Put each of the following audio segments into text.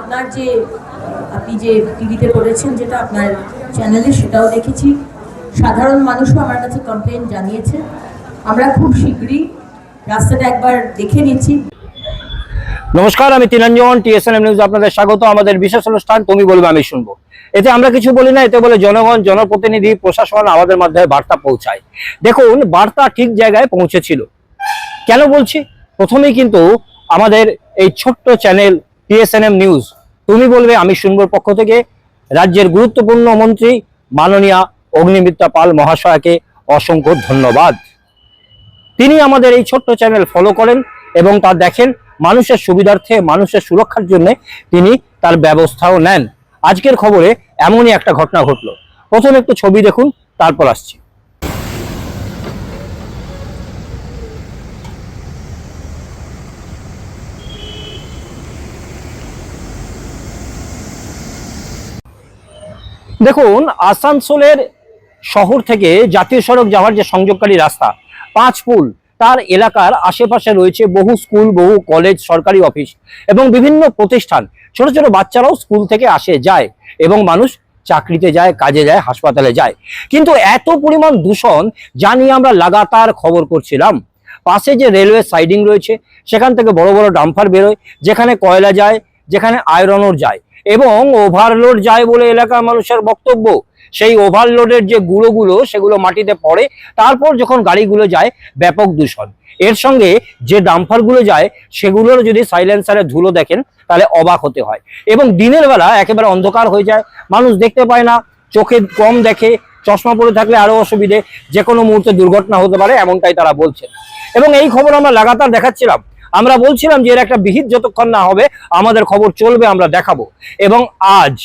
আপনার যে আপনি যে টিভিতে করেছেন যেটা আপনার চ্যানেলে সেটাও দেখেছি। সাধারণ মানুষও আমার কাছে কমপ্লেন জানিয়েছে। আমরা খুব শীঘ্রই রাস্তাটা একবার দেখে নিচ্ছি। নমস্কার, আমি তিলাঞ্জন, টিএসএনএম নিউজ আপনাদের স্বাগত। আমাদের বিশেষ অনুষ্ঠান তুমি বলবে আমি শুনবো। এতে আমরা কিছু বলি না, এতে বলে জনগণ, জনপ্রতিনিধি, প্রশাসন আমাদের মাধ্যমে বার্তা পৌঁছায়। দেখুন, বার্তা ঠিক জায়গায় পৌঁছেছিল। কেন বলছি? প্রথমেই কিন্তু আমাদের এই ছোট্ট চ্যানেল টিএসএনএম নিউজ তুমি বলবে আমি শুনবোর পক্ষ থেকে রাজ্যের গুরুত্বপূর্ণ মন্ত্রী মাননীয়া অগ্নিমিত্রা পাল মহাশয়কে অসংখ্য ধন্যবাদ। তিনি আমাদের এই ছোট্ট চ্যানেল ফলো করেন এবং তা দেখেন, মানুষের সুবিধার্থে, মানুষের সুরক্ষার জন্য তিনি তার ব্যবস্থাও নেন। আজকের খবরে এমনই একটা ঘটনা ঘটলো। প্রথম একটু ছবি দেখুন, তারপর আসছি। দেখুন, আসানসোলের শহর থেকে জাতীয় সড়ক যাওয়ার যে সংযোগকারী রাস্তা পাঁচপুল, তার এলাকার আশেপাশে রয়েছে বহু স্কুল, বহু কলেজ, সরকারি অফিস এবং বিভিন্ন প্রতিষ্ঠান। ছোট ছোট বাচ্চারাও স্কুল থেকে আসে যায় এবং মানুষ চাকরিতে যায়, কাজে যায়, হাসপাতালে যায়। কিন্তু এত পরিমাণ দূষণ যা নিয়ে আমরা লাগাতার খবর করছিলাম। পাশে যে রেলওয়ে সাইডিং রয়েছে সেখান থেকে বড় বড় ডাম্পার বেরোয়, যেখানে কয়লা যায়, যেখানে আয়রন ওর যায় এবং ওভারলোড যায় বলে এলাকার মানুষের বক্তব্য। সেই ওভারলোডের যে গুঁড়োগুলো সেগুলো মাটিতে পড়ে, তারপর যখন গাড়িগুলো যায় ব্যাপক দূষণ। এর সঙ্গে যে ডাম্পারগুলো যায় সেগুলোর যদি সাইলেন্সারে ধুলো দেখেন তাহলে অবাক হতে হয়। এবং দিনের বেলা একেবারে অন্ধকার হয়ে যায়, মানুষ দেখতে পায় না, চোখে কম দেখে, চশমা পরে থাকলে আরো অসুবিধে, যে কোনো মুহূর্তে দুর্ঘটনা হতে পারে, এমনটাই তারা বলছেন। এবং এই খবর আমরা লাগাতার দেখাচ্ছিলাম। আমরা বলছিলাম যে এর একটা বিহিত যতক্ষণ না হবে আমাদের খবর চলবে, আমরা দেখাবো। এবং আজ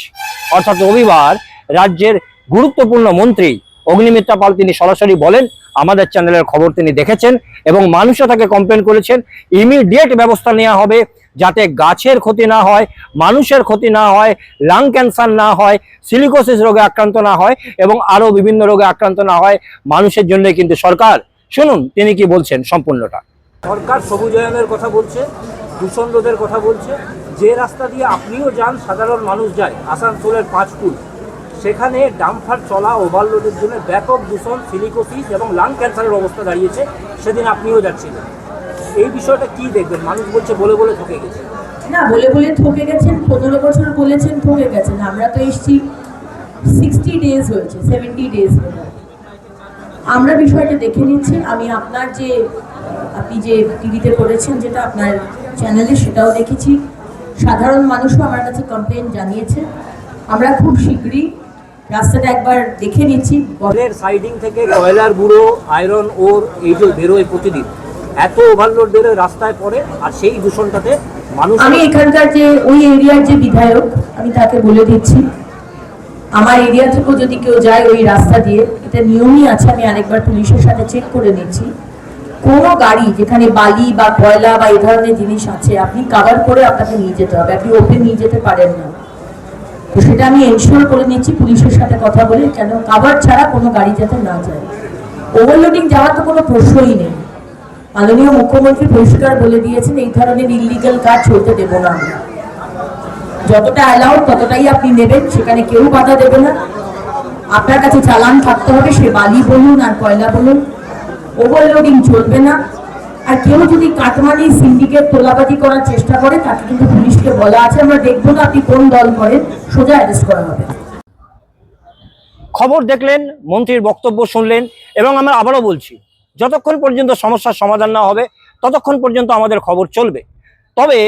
অর্থাৎ রবিবার রাজ্যের গুরুত্বপূর্ণ মন্ত্রী অগ্নিমিত্রা পাল তিনি সরাসরি বলেন, আমাদের চ্যানেলের খবর তিনি দেখেছেন এবং মানুষও তাকে কমপ্লেন করেছেন, ইমিডিয়েট ব্যবস্থা নেওয়া হবে যাতে গাছের ক্ষতি না হয়, মানুষের ক্ষতি না হয়, লাং ক্যান্সার না হয়, সিলিকোসিস রোগে আক্রান্ত না হয় এবং আরো বিভিন্ন রোগে আক্রান্ত না হয়। মানুষের জন্য কিন্তু সরকার। শুনুন তিনি কি বলছেন সম্পূর্ণটা। সরকার সবুজায়নের কথা বলছে, দূষণ রোধের কথা বলছে। যে রাস্তা দিয়ে আপনিও যান, সাধারণ মানুষ যায়, আসানসোলের পাঁচপুল, সেখানে ডাম্পার চলা ওভারলোডের জন্য ব্যাপক দূষণ, সিলিকোসিস এবং লাং ক্যান্সারের অবস্থা দাঁড়িয়েছে। সেদিন আপনিও যাচ্ছিলেন। এই বিষয়টা কি দেখবেন? মানুষ বলছে বলে বলে ঠকে গেছে। না, বলে বলে ঠকে গেছেন, 15 বছর বলেছেন, ঠকে গেছেন। আমরা তো এসছি 60 ডেজ হয়েছে, 70 ডেজ। আমরা বিষয়টা দেখে নিচ্ছি। আমি আপনার যে আপনি যে টিভিতে করেছেন যেটা আপনার চ্যানেলে সেটাও দেখেছি। সাধারণ মানুষও আমার কাছে কমপ্লেন জানিয়েছে। আমরা খুব শীঘ্রই রাস্তাটা একবার দেখে নিচ্ছি। রেলের সাইডিং থেকে কয়লার গুঁড়ো, আয়রন ওর এই যে বেরোয় প্রতিদিন, এত ওভারলোড বেরোয় রাস্তায় পড়ে, আর সেই দূষণটাতে মানুষ। আমি এখানকার যে ওই এরিয়ার যে বিধায়ক, আমি তাকে বলে দিচ্ছি, আমার এরিয়া থেকেও যদি কেউ যায় ওই রাস্তা দিয়ে, এটা নিয়মই আছে, আমি আরেকবার পুলিশের সাথে চেক করে নিচ্ছি, কোনো গাড়ি যেখানে বালি বা কয়লা বা এই ধরনের জিনিস আছে আপনি কাভার করে আপনাকে নিয়ে যেতে হবে, আপনি ওপেন নিয়ে যেতে পারেন না। তো সেটা আমি এনশিওর করে নিচ্ছি পুলিশের সাথে কথা বলে, কেন কাভার ছাড়া কোনো গাড়ি যাতে না যায়। ওভারলোডিং যাওয়ার তো কোনো প্রশ্নই নেই। মাননীয় মুখ্যমন্ত্রী পরিষ্কার বলে দিয়েছেন এই ধরনের ইলিগাল কাজ চলতে দেব না আমরা। যতটা অ্যালাউড ততটাই আপনি নেবেন, সেখানে কেউ বাধা দেবে না। আপনার কাছে চালান থাকতে হবে, সে বালি বলুন আর কয়লা বলুন। ওভারলোডিং চলবে না। আর কেউ যদি কাটমানি, সিন্ডিকেট, তোলাবাজি করার চেষ্টা করে তাকে কিন্তু পুলিশকে বলা আছে, আমরা দেখবো না আপনি কোন দল করেন, সোজা অ্যারেস্ট করা হবে। খবর দেখলেন, মন্ত্রীর বক্তব্য শুনলেন এবং আমরা আবারও বলছি, যতক্ষণ পর্যন্ত সমস্যার সমাধান না হবে ততক্ষণ পর্যন্ত আমাদের খবর চলবে। তবে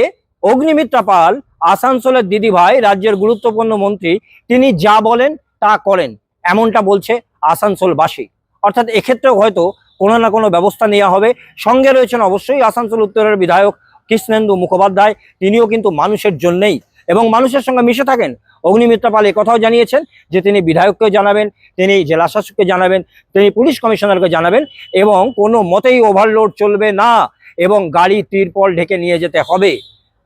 অগ্নিমিত্রা পাল আসানসোলের দিদিভাই, রাজ্যের গুরুত্বপূর্ণ মন্ত্রী, তিনি যা বলেন তা করেন, এমনটা বলছে আসানসোলবাসী। অর্থাৎ এক্ষেত্রেও হয়তো কোনো না কোনো ব্যবস্থা নেওয়া হবে। সঙ্গে রয়েছেন অবশ্যই আসানসোল উত্তরের বিধায়ক কৃষ্ণেন্দু মুখোপাধ্যায়, তিনিও কিন্তু মানুষের জন্যেই এবং মানুষের সঙ্গে মিশে থাকেন। অগ্নিমিত্রা পাল কথাও জানিয়েছেন যে তিনি বিধায়ককে জানাবেন, তিনি জেলা শাসককে জানাবেন, তিনি পুলিশ কমিশনারকে জানাবেন এবং কোনো মতেই ওভারলোড চলবে না এবং গাড়ি তিরপল ঢেকে নিয়ে যেতে হবে।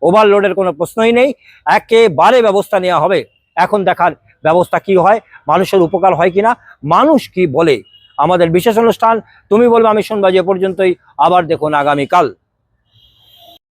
ওভারলোডের কোনো প্রশ্নই নেই, একেবারে ব্যবস্থা নেওয়া হবে। এখন দেখার ব্যবস্থা কি হয়, মানুষের উপকার হয় কিনা, মানুষ কি বলে। আমাদের বিশেষ অনুষ্ঠান তুমি বলবে আমি শুনবো যে পর্যন্তই। আবার দেখুন আগামীকাল।